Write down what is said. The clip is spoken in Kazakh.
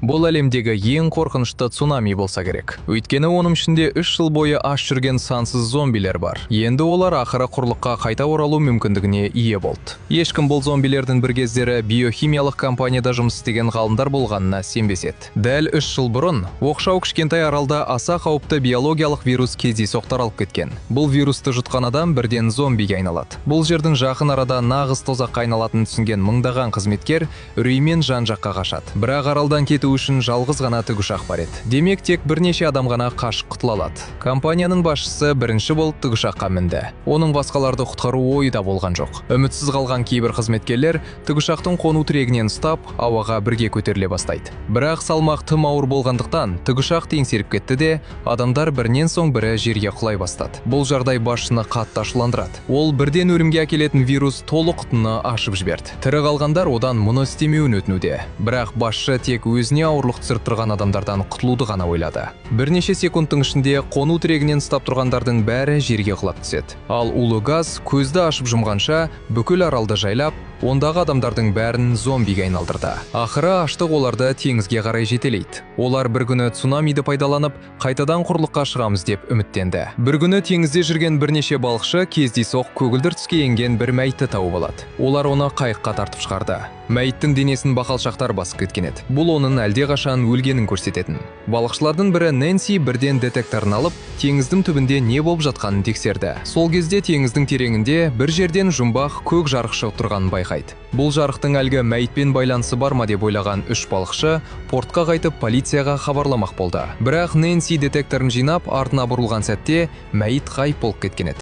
Бұл әлемдегі ең қорқынышты цунами болса керек. Өйткені оның ішінде 3 жыл бойы аш жүрген сансыз зомбилер бар. Енді олар ақыры құрлыққа қайта оралу мүмкіндігіне ие болды. Ешкім бұл зомбилердің бір кездері биохимиялық компанияда жұмыс істеген ғалымдар болғанына сенбес еді. Дәл 3 жыл бұрын оқшау кішкентай аралда аса қауіпті биологиялық вирус кездейсоқ таралып кеткен. Бұл вирусты жұтқан адам бірден зомбиге айналады. Бұл жердің жақын арада нағыз тозаққа айналатынын түсінген мыңдаған қызметкер үреймен жан-жаққа қашады. Бірақ аралдан кету үшін жалғыз ғана тікұшақ бар еді. Демек тек бірнеше адам ғана қашып құтыла алады. Компанияның басшысы бірінші болып тікұшаққа мінді. Оның басқаларды құтқару ойы да болған жоқ. Үмітсіз қалған кейбір қызметкерлер тікұшақтың қону тірегінен ұстап, ауаға бірге көтеріле бастайды. Бірақ салмақ тым ауыр болғандықтан тікұшақ теңсеріп кетті де, адамдар бірінен соң бірі жерге құлай бастады. Бұл жағдай басшыны қатты ашуландырады. Ол бірден өлімге әкелетін вирус толық құтыны ашып жіберді. Тірі қалғандар одан мұны істемеуін өтінуде. Бірақ басшы тек өзіне ауырлық түсіріп тұрған адамдардан құтылуды ғана ойлады. Бірнеше секундтың ішінде қону тірегінен ұстап тұрғандардың бәрі жерге құлап түседі. Ал улы газ көзді ашып жұмғанша бүкіл аралды жайлап, ондағы адамдардың бәрін зомбиге айналдырды. Ақыры аштық оларды теңізге қарай жетелейді. Олар бір күні цунамиді пайдаланып, қайтадан құрлыққа шығамыз деп үміттенді. Бір күні теңізде жүрген бірнеше балықшы кездейсоқ көгілдір түске енген бір мәйітті тауып алады. Олар оны қайыққа тартып шығарды. Мәйіттің денесін бақалшақтар басып кеткен еді. Бұл оның әлдеқашан өлгенін көрсететін. Балықшылардың бірі Нэнси бірден детекторын алып, теңіздің түбінде не болып жатқанын тексерді. Сол кезде теңіздің тереңінде бір жерден жұмбақ көк жарық шығып тұрғанын байқайды. Бұл жарықтың әлгі мәйітпен байланысы бар ма деп ойлаған 3 балықшы портқа қайтып полицияға хабарламақ болды. Бірақ Нэнси детекторын жинап, артына бұрылған сәтте мәйіт ғайып болып кеткен еді.